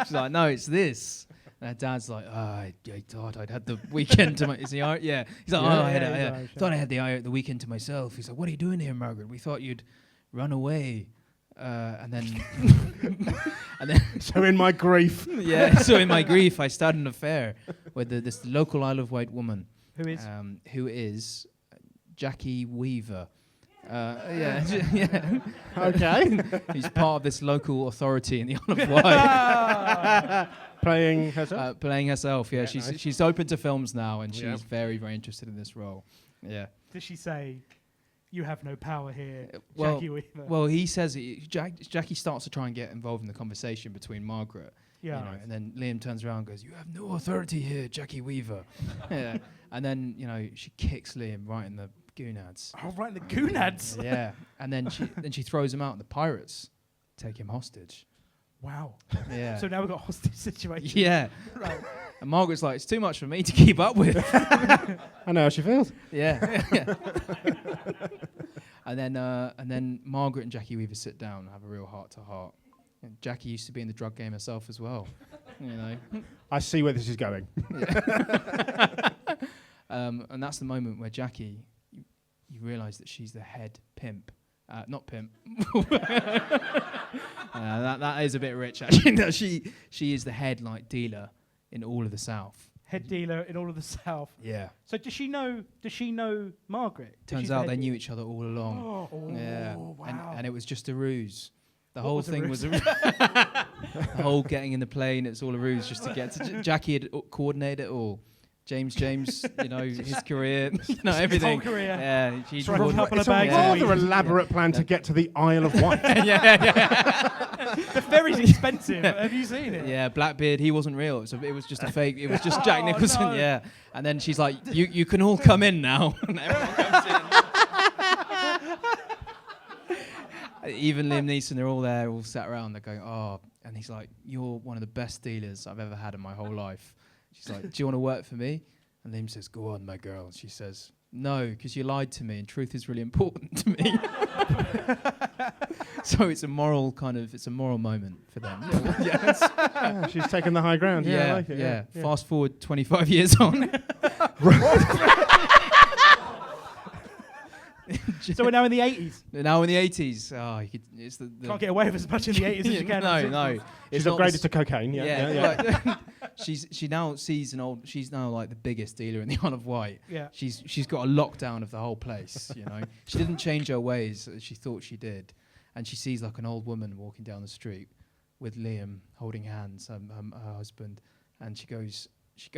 She's like, no, it's this. And her dad's like, I thought I'd had the weekend to myself. Is he all right? Yeah. He's like, I thought I had the weekend to myself. He's like, what are you doing here, Margaret? We thought you'd run away. And then... and then So in my grief. yeah, so in my grief, I started an affair with this local Isle of Wight woman. Who is? Jackie Weaver. Yeah. Okay. He's part of this local authority in the Isle of Wight. Playing herself? Playing herself, yeah. Yeah, She's nice. she's open to films now, and Yeah. she's very, very interested in this role. Yeah. Does she say, "You have no power here, Well, Jackie Weaver"? well, he says Jackie starts to try and get involved in the conversation between Margaret. Yeah. You know, and then Liam turns around and goes, "You have no authority here, Jackie Weaver." Yeah. And then, she kicks Liam right in the gonads. Oh, right in the gonads. Yeah. And then she throws him out, and the pirates take him hostage. Wow. Yeah. So now we've got a hostage situation. Yeah. Right. And Margaret's like, it's too much for me to keep up with. I know how she feels. Yeah. And then Margaret and Jackie Weaver sit down and have a real heart-to-heart. And Jackie used to be in the drug game herself as well. I see where this is going. And that's the moment where Jackie, you realise that she's the head pimp. Not pimp. That is a bit rich, actually. No, she is the head dealer in all of the South. Head dealer in all of the South. Yeah. So does she know Margaret? Turns out they knew each other all along. Oh, Yeah. wow. And it was just a ruse. The What whole was a thing ruse? was a the whole getting in the plane, it's all a ruse just to get to Jackie had coordinated it all. James, his career, everything. whole career. Yeah, she Throw a couple It's of a bags rather a week. elaborate plan to get to the Isle of Wight. The ferry's expensive. Have you seen it? Yeah, Blackbeard, he wasn't real. It was just a fake. It was just Jack Nicholson. no. Yeah, and then she's like, "You can all come in now." And everyone comes in. Even Liam Neeson, they're all there, all sat around. They're going, "Oh," and he's like, "You're one of the best dealers I've ever had in my whole life." She's like, "Do you want to work for me?" And Liam says, "Go on, my girl." And she says, "No, because you lied to me, and truth is really important to me." So it's a moral moment for them. Yes. Yeah, she's taken the high ground. Yeah, I like it. Yeah. Fast forward 25 years on. So we're now in the 80s. Now in the 80s. It's the Can't get away with as much in the 80s as you can. No. She's It's not upgraded to cocaine. Yeah. but she now sees she's now like the biggest dealer in the Isle of Wight. Yeah. She's got a lockdown of the whole place, She didn't change her ways as she thought she did. And she sees like an old woman walking down the street with Liam holding hands, her husband, and she goes she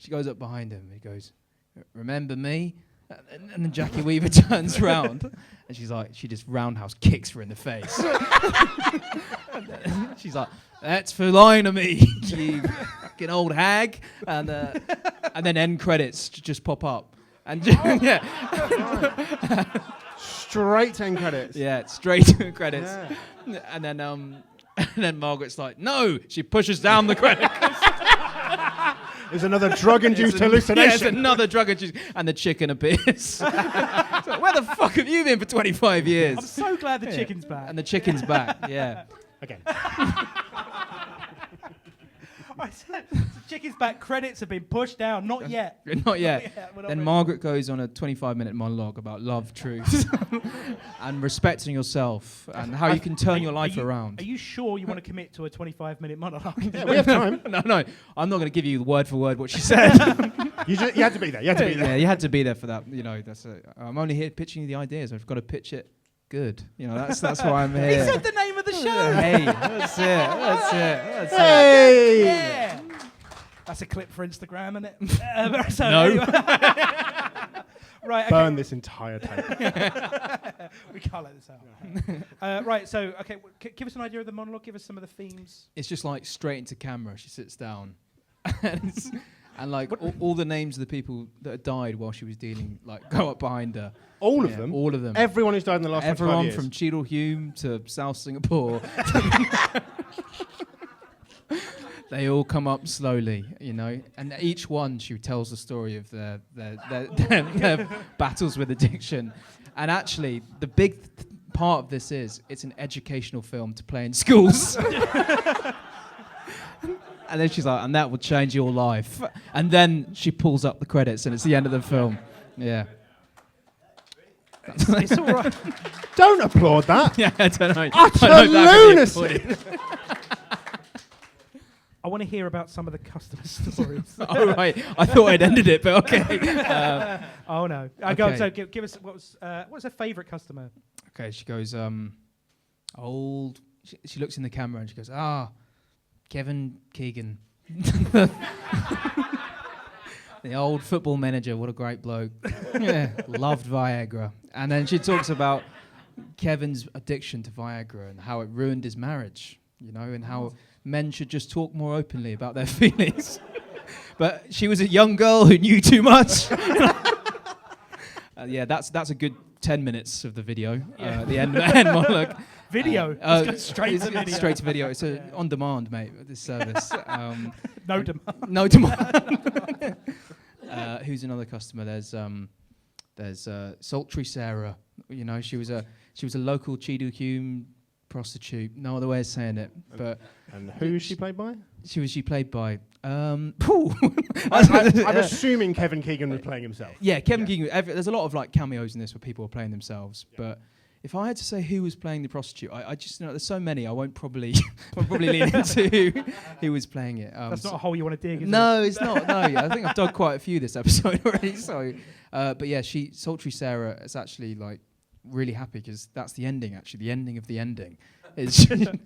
goes up behind him. He goes, "Remember me?" And then Jackie Weaver turns round, and she just roundhouse kicks her in the face. She's like, "That's for lying to me, you fucking old hag." And then end credits just pop up, and yeah, Straight 10 credits. yeah, straight to credits. Yeah. And then Margaret's like, "No," she pushes down the credits. There's another drug-induced hallucination. Yeah, it's another drug-induced, and the chicken appears. So, where the fuck have you been for 25 years? I'm so glad the chicken's back. And the chicken's back, yeah. Again. I said, the chicken's back. Credits have been pushed down. Not yet. Not yet. We're not Then ready. Margaret goes on a 25-minute monologue about love, truth, and respecting yourself, and how you can turn your life around. Are you sure you want to commit to a 25-minute monologue? We have time. No, I'm not going to give you word for word what she said. You had to be there. You had to be there. Yeah, you had to be there for that. I'm only here pitching you the ideas. I've got to pitch it good. That's why I'm here. He said the name of the show. Hey, that's it. Hey! Yeah. That's a clip for Instagram, isn't it? So No. anyway. Right. Okay. Burn this entire tape. We can't let this out. Right. So, okay. Give us an idea of the monologue. Give us some of the themes. It's just like straight into camera. She sits down, and like all the names of the people that had died while she was dealing, go up behind her. All of them? All of them. Everyone who's died in the last 25 Everyone years? from Cheadle Hulme to South Singapore. They all come up slowly, you know, and each one she tells the story of their battles with addiction. And actually, the big part of this is it's an educational film to play in schools. And then she's like, and that will change your life. And then she pulls up the credits, and it's the end of the film. Yeah. It's all right. Don't applaud that. Yeah, I don't know. Utter lunacy. I want to hear about some of the customer stories. Oh, right. I thought I'd ended it, but okay. Oh, no. Okay. Go on, so give us, what's her favourite customer? Okay, she goes, old... She looks in the camera and she goes, Kevin Keegan. The old football manager, what a great bloke. Yeah, loved Viagra. And then she talks about Kevin's addiction to Viagra and how it ruined his marriage, you know, and how men should just talk more openly about their feelings. But she was a young girl who knew too much. Yeah, that's a good 10 minutes of the video. The end monologue. Video? Let's go straight to video. Straight to video. It's on demand, mate, this service. No demand. No demand. Who's another customer? There's Sultry Sarah. You know, she was a local Cheadle Hume prostitute. No other way of saying it. But And who is she played by? She played by. I'm assuming Kevin Keegan was playing himself. Yeah, Kevin Keegan. There's a lot of like cameos in this where people are playing themselves. Yeah. But if I had to say who was playing the prostitute, I just know there's so many. I won't probably lean into who was playing it. That's not a hole you want to dig, is it? No, it's not. No, I think I've dug quite a few this episode already. So, but yeah, Sultry Sarah is actually like really happy because that's the ending. Actually, the ending of the ending. Is you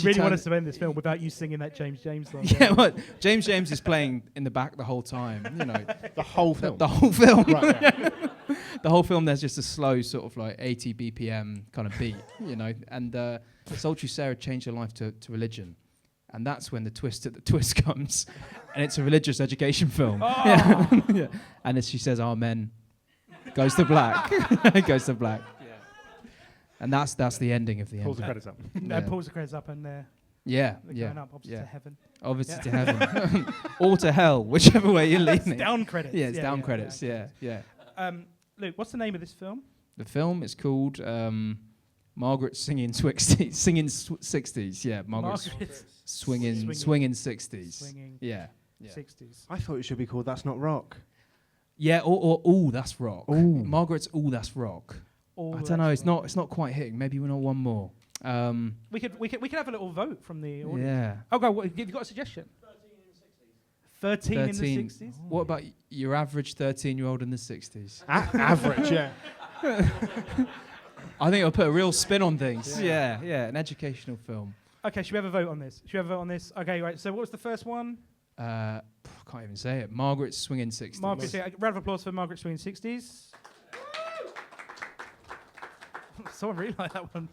really want us to end this film without you singing that James James song? Yeah, well, James James is playing in the back the whole time. You know, the whole film. The whole film. Right, yeah. The whole film. There's just a slow sort of like 80 BPM kind of beat. You know, and Sultry Sarah changed her life to religion, and that's when the twist comes, and it's a religious education film. Oh. Yeah. Yeah. And as she says, "Amen," goes to black. Goes to black. And that's the ending of the end. Pulls the credits up. No, pulls the credits up and they're going up, obviously to heaven. Obviously to heaven. Or to hell, whichever way you're leaning. It's down credits. Yeah, it's down credits, yeah. Luke, what's the name of this film? The film is called Margaret Singing 60s. Yeah, Margaret Swinging 60s. Swinging Yeah. 60s. I thought it should be called That's Not Rock. Yeah, or Ooh, That's Rock. Ooh. Margaret's Ooh, That's Rock. I don't know. It's not quite hitting. Maybe we know one more. We could have a little vote from the audience. Yeah. Oh, go. Have you got a suggestion? 13 in the 60s. What about your average 13-year-old in the 60s? Average, yeah. I think I'll put a real spin on things. Yeah, an educational film. Okay, should we have a vote on this? Okay, right. So what was the first one? I can't even say it. Margaret's Swinging 60s. Round of applause for Margaret Swinging 60s. Someone really liked that one.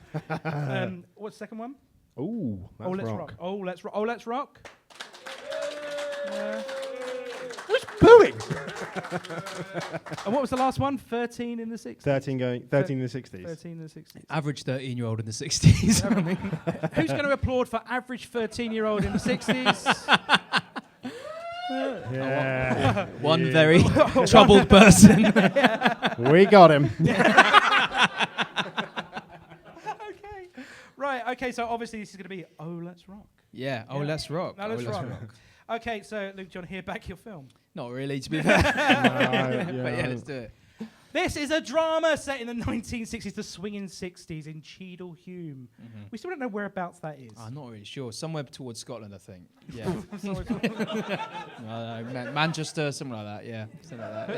What's the second one? Ooh, Let's Rock. Oh, Let's Rock. Who's booing? And what was the last one? 13 in the 60s. 13 in the 60s. 13 in the 60s. Average 13-year-old in the 60s. Who's going to applaud for average 13-year-old in the 60s? Yeah. One very troubled person. We got him. Right, okay, so obviously this is going to be Oh, Let's Rock. Yeah, Oh, Let's Rock. No, let's rock. Okay, so Luke, do you want to hear back your film? Not really, to be fair. But yeah, let's do it. This is a drama set in the 1960s, the swinging 60s in Cheadle Hume. Mm-hmm. We still don't know whereabouts that is. I'm not really sure. Somewhere towards Scotland, I think. Yeah. Manchester, something like that. Yeah, something like that.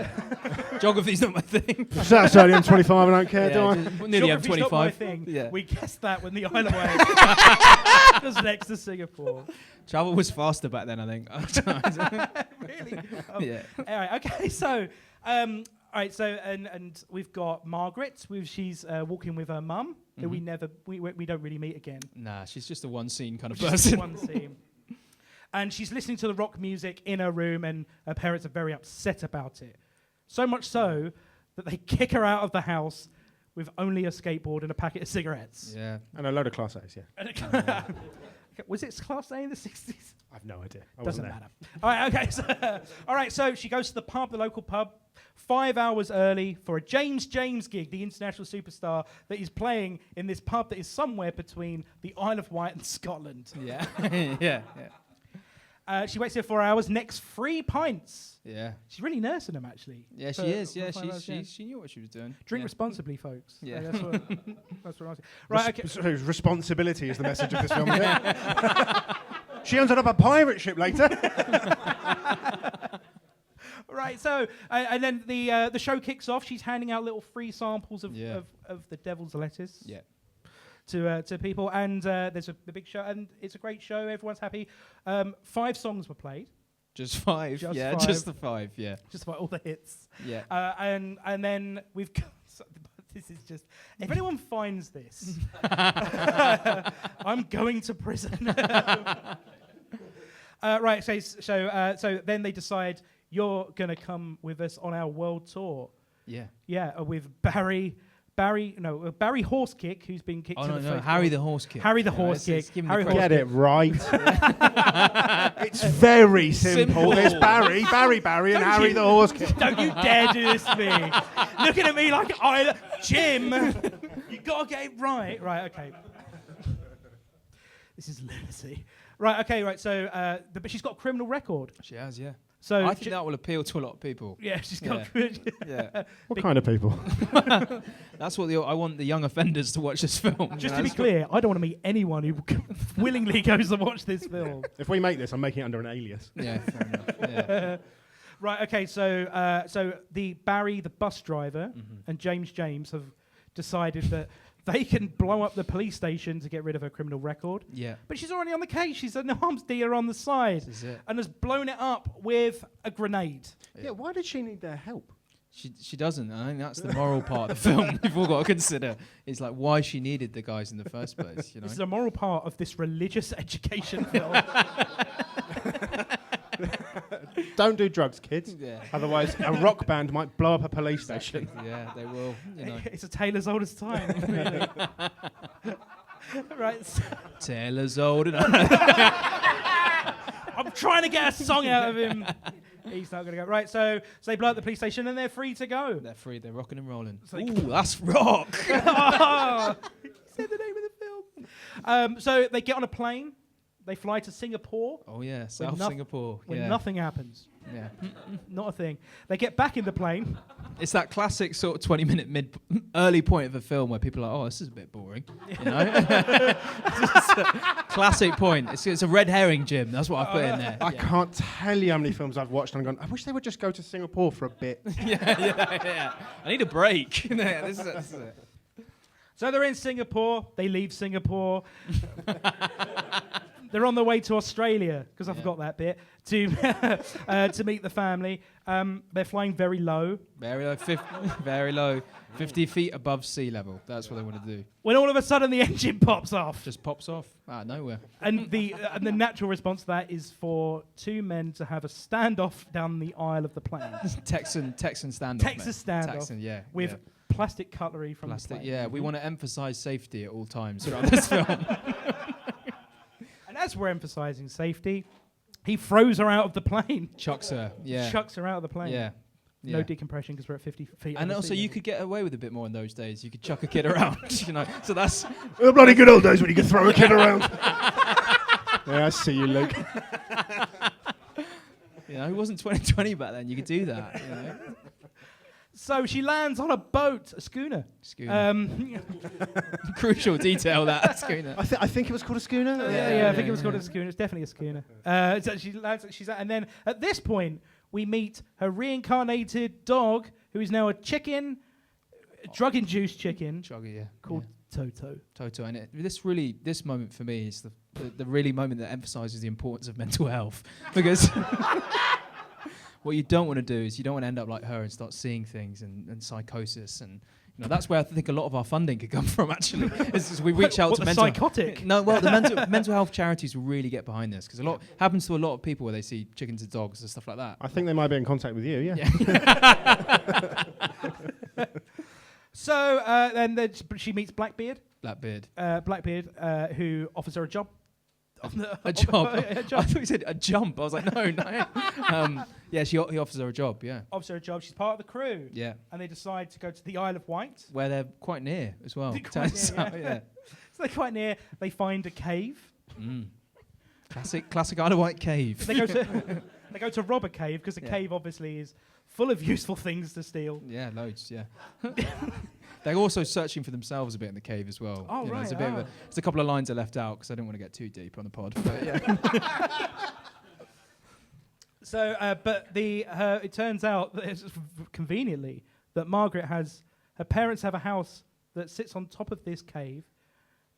Yeah. Geography's not my thing. That's only M25. I don't care, do I? Nearly Geography's M25. not my thing. Yeah. We guessed that when the Isle of Wight was next to Singapore. Travel was faster back then, I think. Really? Yeah. Anyway, okay, so. All right, so and we've got Margaret. She's walking with her mum, who we don't really meet again. Nah, she's just a one scene kind of Just person. one scene. And she's listening to the rock music in her room, and her parents are very upset about it. So much so that they kick her out of the house with only a skateboard and a packet of cigarettes. Yeah. And a load of Class A's, yeah. Was it Class A in the 60s? I've no idea. Doesn't matter. All right, okay. So, all right, so she goes to the pub, the local pub, 5 hours early for a James gig, the international superstar that is playing in this pub that is somewhere between the Isle of Wight and Scotland. Yeah. Yeah. She waits here 4 hours, next 3 pints. Yeah. She's really nursing them, actually. Yeah, she for is. Yeah, 5 hours, she knew what she was doing. Drink responsibly, folks. Yeah. That's what I'm saying. Right, okay. So responsibility is the message of this film. She ends up a pirate ship later. Right, so and then the show kicks off. She's handing out little free samples of the Devil's Lettuce. Yeah. To people, and there's a big show, and it's a great show. Everyone's happy. 5 songs were played. Just 5. Just yeah, 5. just the 5. Yeah. Just about all the hits. Yeah. And then we've got. This is just. If anyone finds this, I'm going to prison. Right. So then they decide you're gonna come with us on our world tour. Yeah. Yeah, with Barry Horsekick, who's been kicked to the face. Harry the Horsekick. Harry the Horsekick. Get it right. It's very simple. There's Barry, and Harry the Horsekick. Don't you dare do this to me. Looking at me like Jim. You gotta get it right. Right. Okay. This is lunacy. Right. Okay. Right. So, but she's got a criminal record. She has. Yeah. So I think that will appeal to a lot of people. Yeah, she's got. Yeah. What kind of people? That's what I want the young offenders to watch this film. Just to be clear, I don't want to meet anyone who willingly goes to watch this film. If we make this, I'm making it under an alias. Yeah, fair enough. Yeah. Right. Okay. So the Barry, the bus driver, and James have decided that they can blow up the police station to get rid of her criminal record. Yeah. But she's already on the case. She's an arms dealer on the side. This is it. And has blown it up with a grenade. Yeah, why did she need their help? She doesn't. I think that's the moral part of the film we've all got to consider. Is like why she needed the guys in the first place. You know? This is a moral part of this religious education film. Don't do drugs, kids. Yeah. Otherwise, a rock band might blow up a police station. Yeah, they will. You know. It's a tale as old as time. Really. Right. So Tale as old enough. I'm trying to get a song out of him. He's not going to go. Right, so they blow up the police station and they're free to go. They're free. They're rocking and rolling. So Ooh, that's rock. Oh, he said the name of the film. So they get on a plane. They fly to Singapore. Oh yeah, South Singapore. When nothing happens. Yeah. Not a thing. They get back in the plane. It's that classic sort of 20-minute early point of a film where people are like, oh, this is a bit boring. You know? It's a classic point. It's a red herring, Jim. That's what I put in there. I can't tell you how many films I've watched and gone, I wish they would just go to Singapore for a bit. Yeah. I need a break. This is it. So they're in Singapore. They leave Singapore. They're on their way to Australia, because I forgot that bit, to meet the family. They're flying very low. Very low, very low. 50 feet above sea level. That's what they want to do. When all of a sudden the engine pops off. Just pops off out of nowhere. And the natural response to that is for 2 men to have a standoff down the aisle of the plane. Texan standoff. Texas standoff. Texan, yeah. With plastic cutlery from the plane. Yeah, we want to emphasise safety at all times throughout this film. And as we're emphasising safety, he throws her out of the plane. Chucks her, yeah. Chucks her out of the plane. Yeah. No decompression because we're at 50 feet. And also, you could get away with a bit more in those days. You could chuck a kid around, you know. So that's the bloody good old days when you could throw a kid around. Yeah, I see you, Luke. You know, it wasn't 2020 back then. You could do that. You know? So she lands on a boat, a schooner. Crucial detail, that schooner. I think it was called a schooner. I think it was called a schooner. It's definitely a schooner. So she lands. And then at this point, we meet her reincarnated dog, who is now a chicken, drug-induced chicken, called Toto. Toto, and this moment for me is the really moment that emphasises the importance of mental health, because. What you don't want to do is you don't want to end up like her and start seeing things and psychosis, and you know that's where I think a lot of our funding could come from. Actually, is we reach out to mental psychotic. No, well, the mental health charities will really get behind this, because a lot happens to a lot of people where they see chickens and dogs and stuff like that. I think they might be in contact with you. Yeah. So then she meets Blackbeard. Blackbeard, who offers her a job. A job. A I job. thought you said a jump. I was like, no. Yeah, he offers her a job. Yeah. Offers her a job. She's part of the crew. Yeah. And they decide to go to the Isle of Wight. Where they're quite near as well. They're quite turns near, out, yeah. yeah. So they're quite near. They find a cave. Classic Isle of Wight cave. They go to rob a cave because the Yeah. cave obviously is full of useful things to steal. Yeah, loads. Yeah. They're also searching for themselves a bit in the cave as well. Oh, You know, right. there's a couple of lines I left out because I didn't want to get too deep on the pod. But yeah. So, but it turns out that conveniently that her parents have a house that sits on top of this cave,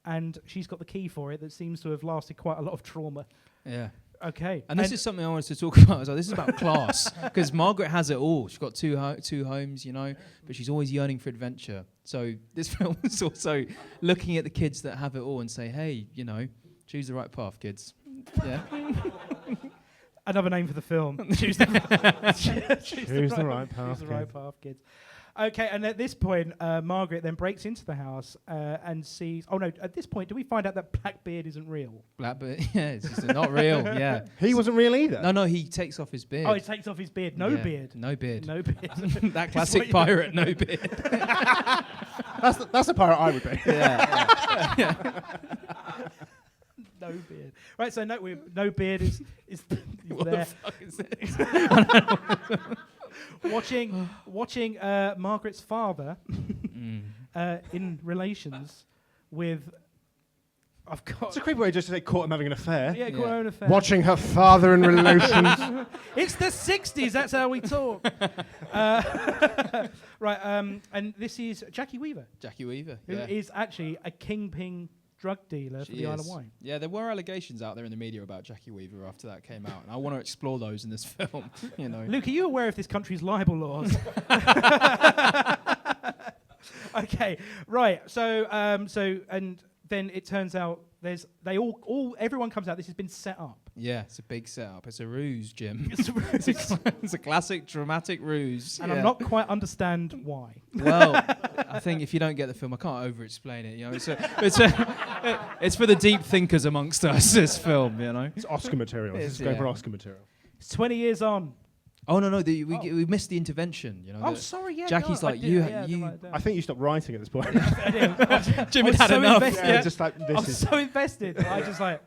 and she's got the key for it that seems to have lasted quite a lot of trauma. Yeah. Okay. And this is something I wanted to talk about as well. This is about class, because Margaret has it all. She's got two homes, you know, but she's always yearning for adventure. So this film is also looking at the kids that have it all and say, hey, you know, choose the right path, kids. Yeah. Another name for the film. choose the right path, kids. Okay, and at this point, Margaret then breaks into the house and sees... Oh, no, at this point, do we find out that Blackbeard isn't real? Blackbeard, yeah, it's just not real, yeah. He wasn't real either. No, he takes off his beard. Oh, he takes off his beard. No beard. No beard. No beard. That classic pirate, no beard. That's the pirate I would be. Yeah. No beard. Right, so no beard is What there. the fuck is this? watching Margaret's father in relations with... I've got... It's a creepy way just to say caught him having an affair. Yeah, caught her own affair. Watching her father in relations. It's the 60s, that's how we talk. Right, and this is Jackie Weaver. Jackie Weaver, Who is actually a kingpin drug dealer for the Isle of Wight. Yeah, there were allegations out there in the media about Jackie Weaver after that came out, and I want to explore those in this film. You know, Luke, are you aware of this country's libel laws? Okay, right. So and then it turns out everyone comes out. This has been set up. yeah, it's a big setup. It's a ruse, Jim. It's a ruse. It's a classic dramatic ruse. And yeah. I'm not quite understand why. Well, I think if you don't get the film, I can't over-explain it. You know, it's for the deep thinkers amongst us. This film, you know. It's Oscar material. This is going for Oscar material. It's 20 years on. Oh no, we missed the intervention. You know. Oh, sorry. Yeah. Jackie's no, like I did, you. yeah, I didn't write it down. I think you stopped writing at this point. Jim I was had so enough. invested. Yeah, just like I was this is. so invested. I just like.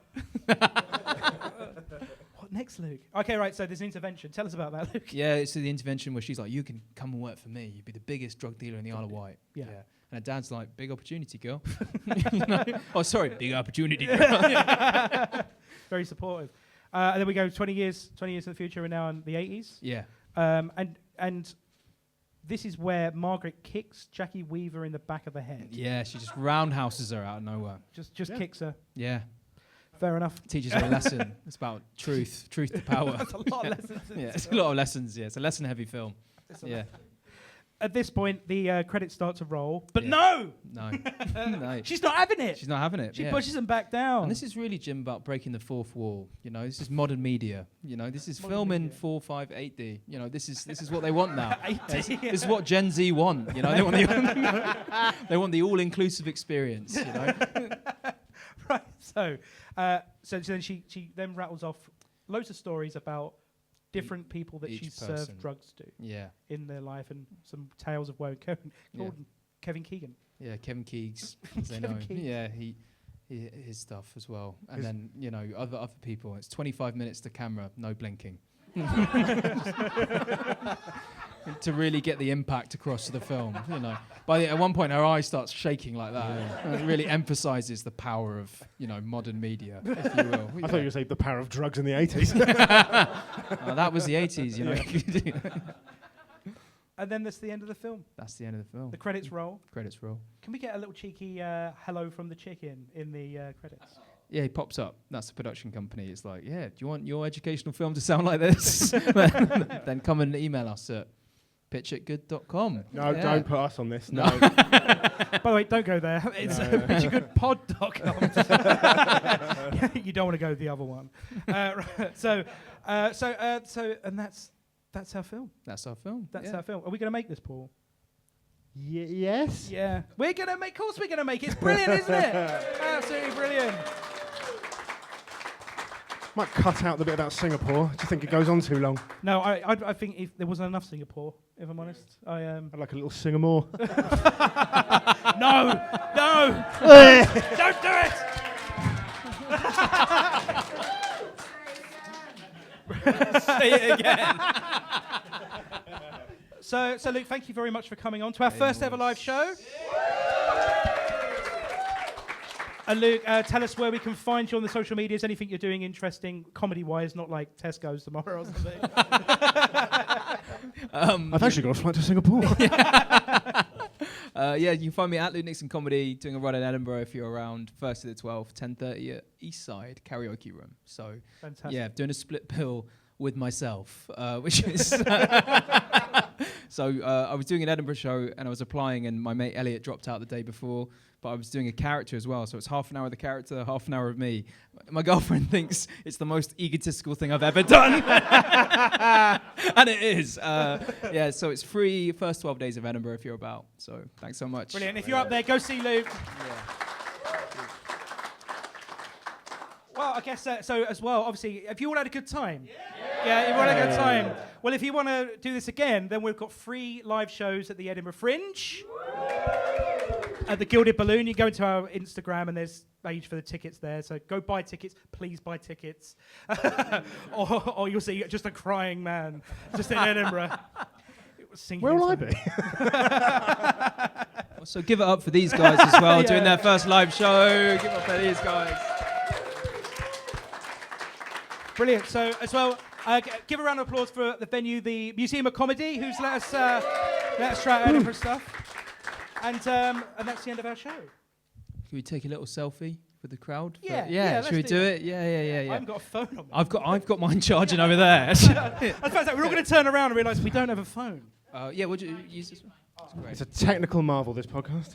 What next, Luke? Okay, right. So there's an intervention. Tell us about that, Luke. Yeah, it's the intervention where she's like, "You can come and work for me. You'd be the biggest drug dealer in the Isle of Wight." Yeah. And her dad's like, "Big opportunity, girl." You know? Oh, sorry, big opportunity, girl. Very supportive. And then we go 20 years in the future. We're now in the 80s. Yeah. And this is where Margaret kicks Jackie Weaver in the back of the head. Yeah, she just roundhouses her out of nowhere. Just kicks her. Yeah. Fair enough. Teaches her a lesson. It's about truth to power. That's a lot of lessons. Yeah, it's a lot of lessons. Yeah, it's a lesson-heavy film. Yeah. At this point, the credits start to roll. But No. No. she's not having it. She's not having it. She yeah. pushes him back down. And this is really, Jim, about breaking the fourth wall. You know, this is modern media. You know, this is Modern film in media. 4, 5, 8D. You know, this is what they want now. 8D. This is what Gen Z want. You know, they want the all-inclusive experience. You know. Right. So then she then rattles off loads of stories about different people that Each she's person. served drugs to Yeah. in their life and some tales of woe. Called Kevin Keegan. Yeah, Kevin Keegs, as they know Kevin him. Keegs. Yeah, his stuff as well. And then, you know, other people. It's 25 minutes to camera, no blinking. To really get the impact across to the film, you know. At one point, her eye starts shaking like that. Yeah. And it really emphasises the power of, you know, modern media, if you will. I thought you were going to say the power of drugs in the 80s. That was the 80s, you know. And then that's the end of the film. That's the end of the film. The credits roll. Credits roll. Can we get a little cheeky hello from the chicken in the credits? Yeah, he pops up. That's the production company. It's like, yeah, do you want your educational film to sound like this? Then come and email us at pitch@good.com. No, don't put us on this. No. By the way, don't go there. It's pitchagoodpod.com. You don't want to go the other one. Right. So, and that's our film. That's our film. That's our film. Are we going to make this, Paul? Yes. Yeah. We're going to make. Of course, we're going to make it. It's brilliant, isn't it? Absolutely brilliant. Might cut out the bit about Singapore. Do you think it goes on too long? No, I think if there wasn't enough Singapore, if I'm honest. I'd like a little Singamore. No! Don't do it! Say it again. So Luke, thank you very much for coming on to our first ever live show. And Luke, tell us where we can find you on the social medias, anything you're doing interesting, comedy-wise, not like Tesco's tomorrow or something. I've actually got a flight to Singapore. Yeah, you can find me at Luke Nixon Comedy, doing a run in Edinburgh if you're around 1st to the 12th, 10:30 at Eastside Karaoke Room. So, Fantastic. yeah, doing a split bill with myself, which is... So I was doing an Edinburgh show and I was applying and my mate Elliot dropped out the day before, but I was doing a character as well. So it's half an hour of the character, half an hour of me. My girlfriend thinks it's the most egotistical thing I've ever done. And it is. Yeah, so it's free first 12 days of Edinburgh if you're about. So thanks so much. Brilliant. If you're up there, go see Luke. Yeah. Well, I guess so as well, obviously, have you all had a good time? Yeah, you've all had a good time. Well, if you want to do this again, then we've got 3 live shows at the Edinburgh Fringe. At the Gilded Balloon, you go into our Instagram and there's page for the tickets there. So go buy tickets. Please buy tickets. or you'll see just a crying man just in Edinburgh. Where will I be? So give it up for these guys as well, doing their first live show. Give it up for these guys. Brilliant. So as well, give a round of applause for the venue, the Museum of Comedy, who's let us try out Edinburgh stuff. And that's the end of our show. Can we take a little selfie with the crowd? Yeah, Should we do it? Yeah. I haven't got a phone on me. I've got mine charging over there. In fact, we're all going to turn around and realise we don't have a phone. Yeah, would you use this one? It's a technical marvel, this podcast.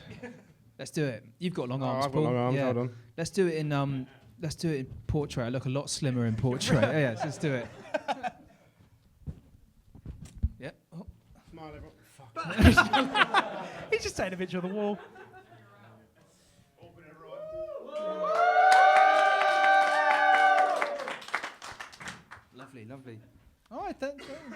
Let's do it. You've got long arms, I've Paul. got long arms, Yeah. hold on. Let's do it in portrait. I look a lot slimmer in portrait. Yes, let's do it. Yeah. Oh. Smile, everyone. Fuck. He's just taking a picture of the wall. Lovely. All right,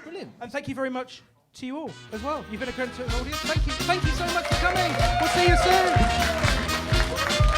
brilliant. And thank you very much to you all as well. You've been a great audience. Thank you so much for coming. We'll see you soon.